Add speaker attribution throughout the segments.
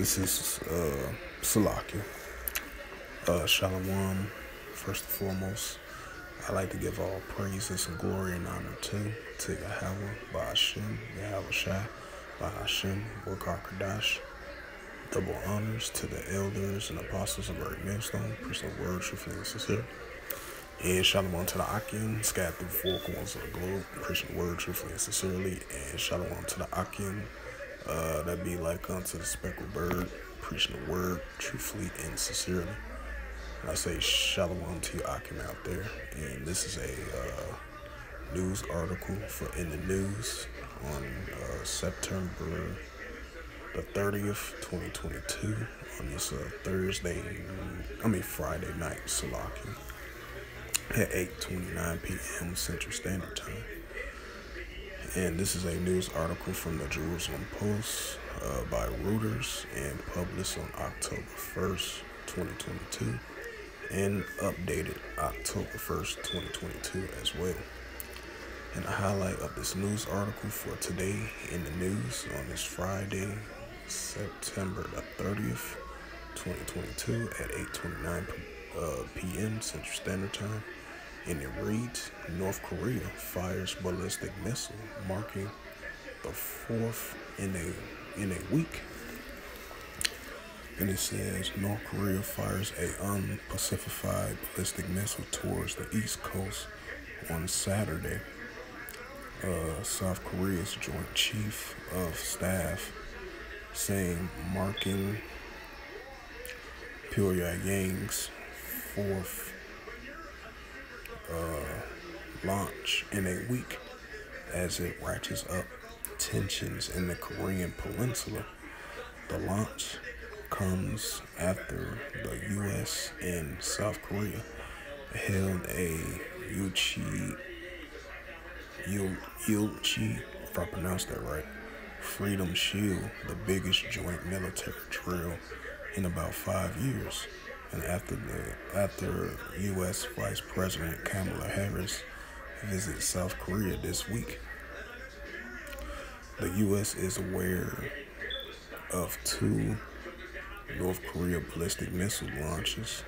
Speaker 1: This is Salakia. Shalom. First and foremost, I like to give all praises and glory and honor to Yahweh, by Hashem, Yahweh Shai, by Hashem, Wakar Kadash. Double honors to the elders and apostles of Great Millstone, preaching the word, truthfully and sincere. And shalom to the Akim, scattered through four corners of the globe, preaching the word, truthfully and sincerely. And shalom to the Akim, that be like unto the speckled bird, preaching the word, truthfully and sincerely. And I say shalom to you Akim out there. And this is a news article for In the News on September the 30th, 2022, on this Friday night, Salaki, at 8:29 p.m. Central Standard Time. And this is a news article from the Jerusalem Post by Reuters and published on October 1st, 2022, and updated October 1st, 2022 as well. And the highlight of this news article for today in the news on this Friday, September the 30th, 2022 at 8:29 p.m. Central Standard Time. And it reads, North Korea fires ballistic missile, marking the fourth in a week. And it says, North Korea fires a unpacified ballistic missile towards the East Coast on Saturday. South Korea's Joint Chief of Staff saying, marking Pyongyang's fourth launch in a week as it ratchets up tensions in the Korean Peninsula. The launch comes after the U.S. and South Korea held a Yuchi, if I pronounced that right, Freedom Shield, the biggest joint military drill in about 5 years. And after U.S. Vice President Kamala Harris visits South Korea this week, the U.S. is aware of 2 North Korea ballistic missile launches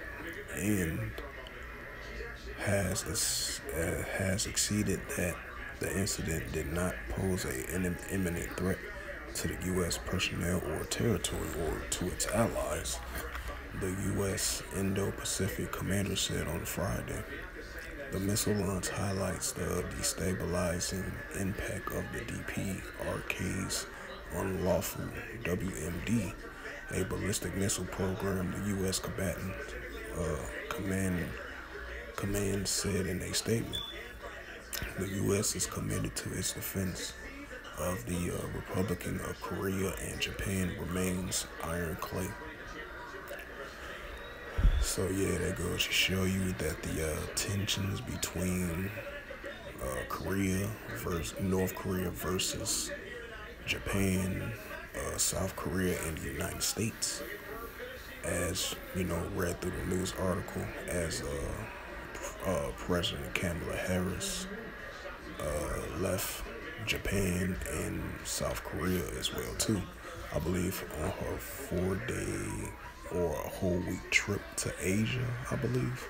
Speaker 1: and has exceeded that the incident did not pose an imminent threat to the U.S. personnel or territory or to its allies, the U.S. Indo-Pacific commander said on Friday. The missile launch highlights the destabilizing impact of the DPRK's unlawful WMD, a ballistic missile program, the U.S. combatant command said in a statement. The U.S. is committed to its defense of the Republic of Korea, and Japan remains ironclad. So yeah, that goes to show you that the tensions between North Korea versus Japan, South Korea, and the United States, as you know, read through the news article, as President Kamala Harris left Japan and South Korea as well too, I believe, on her 4-day or a whole week trip to Asia, I believe.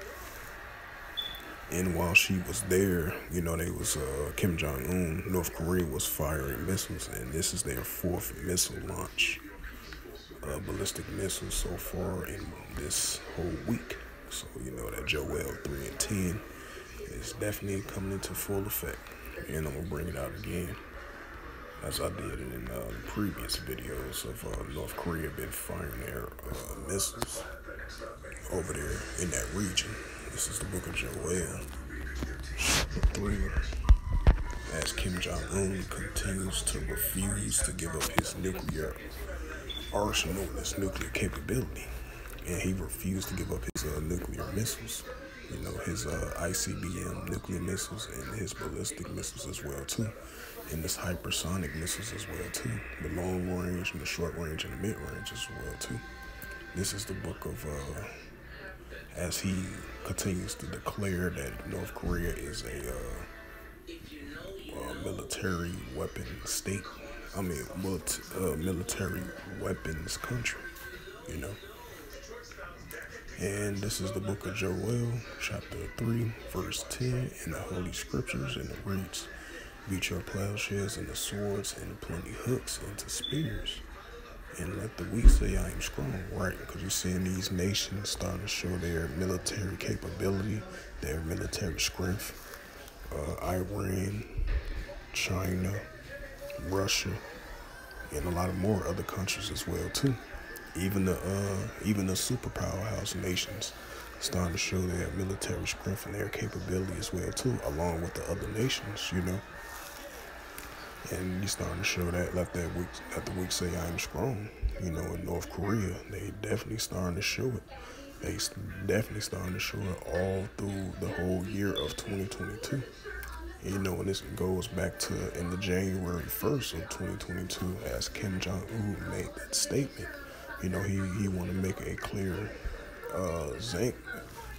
Speaker 1: And while she was there, you know, they was Kim Jong-un, North Korea was firing missiles, and this is their 4th missile launch, ballistic missiles so far in this whole week. So you know that Joel 3 and 10 is definitely coming into full effect. And I'm gonna bring it out again, as I did in the previous videos of North Korea been firing their missiles over there in that region. This is the book of Joel, chapter 3. As Kim Jong-un continues to refuse to give up his nuclear arsenal, his nuclear capability, and he refused to give up his nuclear missiles. You know, his ICBM nuclear missiles and his ballistic missiles as well too, and his hypersonic missiles as well too, the long range and the short range and the mid range as well too. This is the book of as he continues to declare that North Korea is a military weapon state. Military weapons country. you know. And this is the book of Joel, chapter 3, verse 10 in the Holy Scriptures, and it reads, beat your plowshares into swords and plenty hooks into spears. And let the weak say I am strong, right? Because you're seeing these nations starting to show their military capability, their military strength. Iran, China, Russia, and a lot of more other countries as well too. Even the superpowerhouse nations starting to show their military strength and their capability as well too, along with the other nations, you know. And you starting to show that let the weak say I am strong. You know, in North Korea, they definitely starting to show it. They definitely starting to show it all through the whole year of 2022. And, you know, and this goes back to in the January 1st of 2022, as Kim Jong-un made that statement. You know, he want to make a clear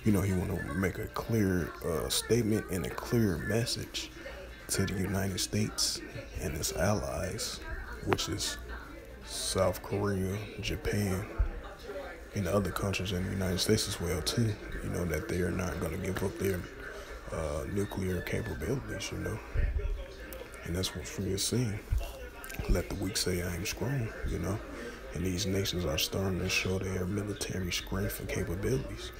Speaker 1: he want to make a clear statement and a clear message to the United States and its allies, which is South Korea, Japan, and other countries in the United States as well too. You know, that they are not going to give up their nuclear capabilities, you know. And that's what we are seeing. Let the weak say I am strong, you know. And these nations are starting to show their military strength and capabilities.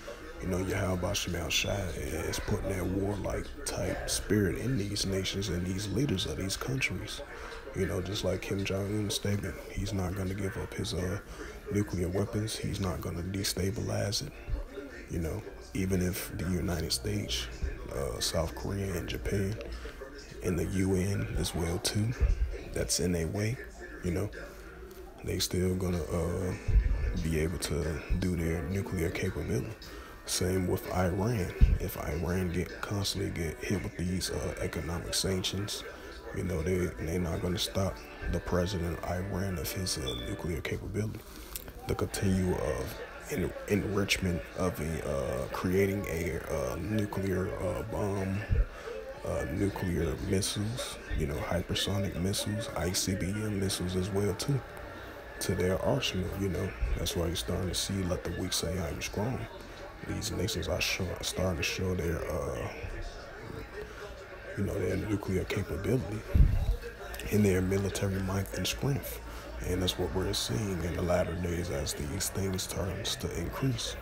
Speaker 1: You know, Yahweh Shemel Shai is putting that warlike type spirit in these nations and these leaders of these countries. You know, just like Kim Jong-un's statement, he's not going to give up his nuclear weapons. He's not going to destabilize it. You know, even if the United States, South Korea, and Japan, and the UN as well too, that's in their way, you know, they still gonna be able to do their nuclear capability. Same with Iran. If Iran constantly get hit with these economic sanctions, you know, they're not gonna stop the president of Iran of his nuclear capability. The continue of enrichment of creating a nuclear bomb, nuclear missiles, you know, hypersonic missiles, ICBM missiles as well too, to their arsenal. You know, that's why you're starting to see let the weak say I am strong. These nations are starting to show their their nuclear capability and their military might and strength. And that's what we're seeing in the latter days as these things turns to increase.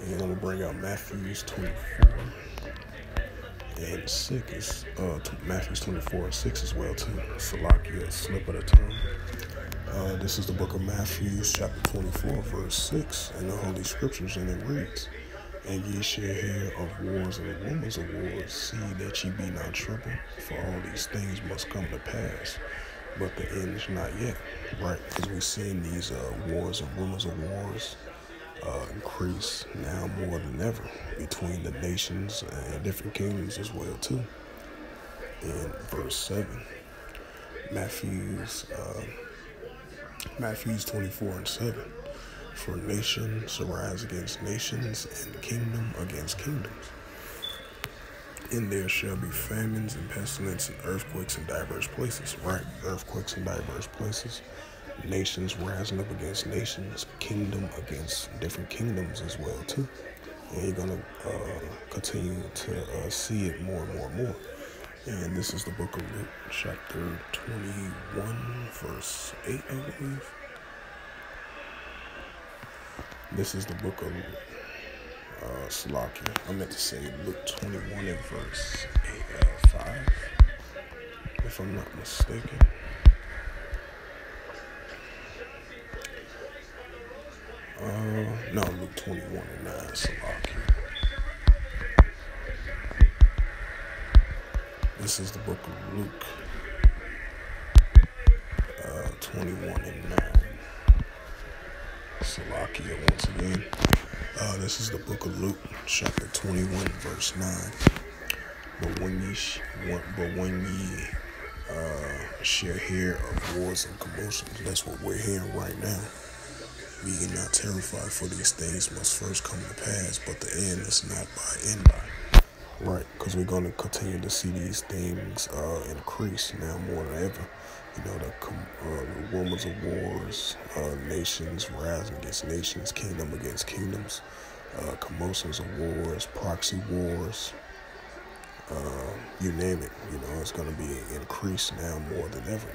Speaker 1: And I'm gonna bring out Matthew 24 and 6, Matthew 24 and 6 as well too. Salakia, slip of the tongue. This is the book of Matthew, chapter 24, verse 6, in the Holy Scriptures, and it reads, and ye shall hear of wars and rumors of wars. See that ye be not troubled, for all these things must come to pass, but the end is not yet. Right? Because we've seen these wars and rumors of wars increase now more than ever between the nations and different kingdoms as well too. In verse 7, Matthew's 24 and 7. For nations arise against nations, and kingdom against kingdoms. And there shall be famines and pestilence and earthquakes in diverse places. Right, earthquakes in diverse places. Nations rising up against nations, kingdom against different kingdoms as well too. And you're gonna continue to see it more and more and more. And this is the book of Luke, chapter 21, verse 8, I believe. This is the book of Salakia. I meant to say Luke 21 and verse 5, if I'm not mistaken. No, Luke 21 and 9, Salakia. This is the book of Luke 21 and 9. Salakia once again. This is the book of Luke, chapter 21, verse 9. But when ye shall hear of wars and commotions, that's what we're hearing right now. Be ye not terrified, for these things must first come to pass, but the end is not by. Right, because we're going to continue to see these things increase now more than ever. The rumors of wars, nations rising against nations, kingdom against kingdoms, commotions of wars, proxy wars, you name it. It's going to be increased now more than ever.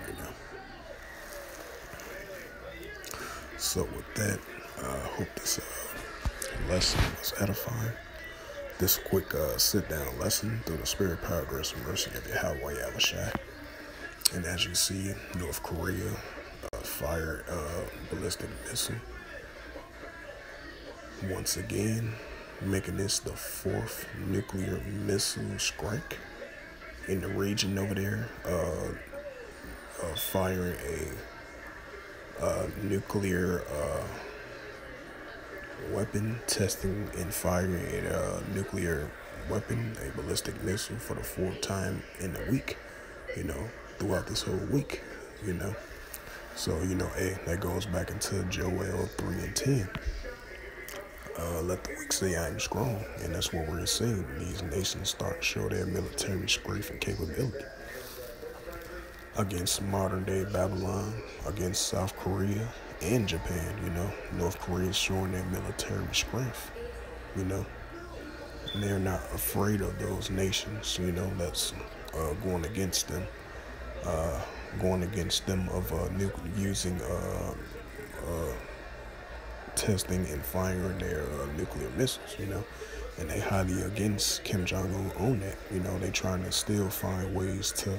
Speaker 1: So with that, I hope this lesson was edifying. This quick sit-down lesson through the spirit, power, grace, and mercy of Yahweh Yahushua. And as you see, North Korea fired a ballistic missile. Once again, making this the 4th nuclear missile strike in the region over there. Firing a nuclear weapon, testing and firing a nuclear weapon, a ballistic missile for the 4th time in a week, throughout this whole week, So, that goes back into Joel 3 and 10. Let the weak say I am strong, and that's what we're seeing. These nations start to show their military strength and capability against modern day Babylon, against South Korea and Japan. North Korea is showing their military strength, and they're not afraid of those nations, that's going against them, of using testing and firing their nuclear missiles, and they highly against Kim Jong-un on that. They trying to still find ways to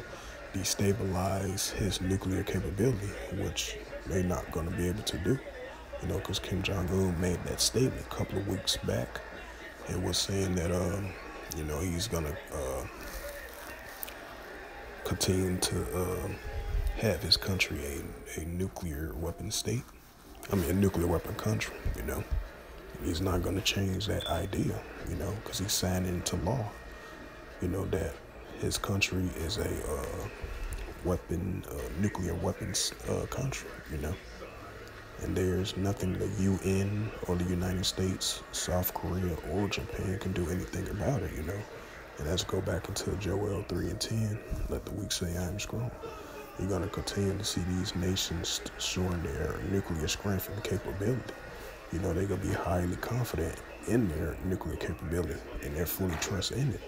Speaker 1: destabilize his nuclear capability, which they're not going to be able to do, because Kim Jong-un made that statement a couple of weeks back. It was saying that, he's going to continue to have his country a nuclear weapon state. A nuclear weapon country, He's not going to change that idea, because he signed into law, that his country is a nuclear weapons country, And there's nothing the UN or the United States, South Korea, or Japan can do anything about it, And let's go back into Joel 3 and 10. Let the weak say I am strong. You're going to continue to see these nations showing their nuclear strength and capability. They're going to be highly confident in their nuclear capability, and they're fully trust in it,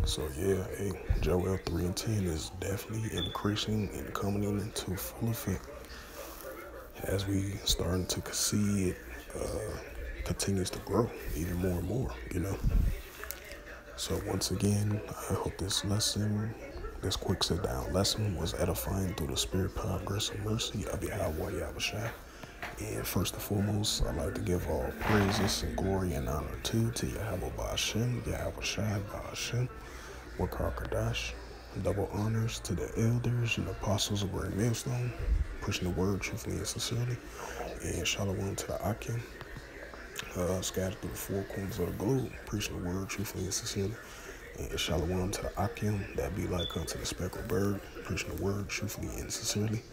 Speaker 1: So Joel 3 and 10 is definitely increasing and coming into full effect as we starting to see it continues to grow even more and more, So once again, I hope this quick sit-down lesson was edifying through the spirit, power, grace, and mercy of Yahweh Yahushua. And first and foremost, I'd like to give all praises and glory and honor to Yahweh Ba'ashem, Yahweh Shai Ba'ashem, Wakar Kadash. Double honors to the elders and apostles of Great Millstone, pushing the word truthfully and sincerely. And shalom to the Akim, scattered through the 4 corners of the globe, preaching the word truthfully and sincerely. And shalom to the Akim, that be like unto the speckled bird, preaching the word truthfully and sincerely.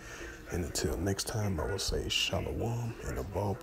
Speaker 1: And until next time, I will say shalom and a ball.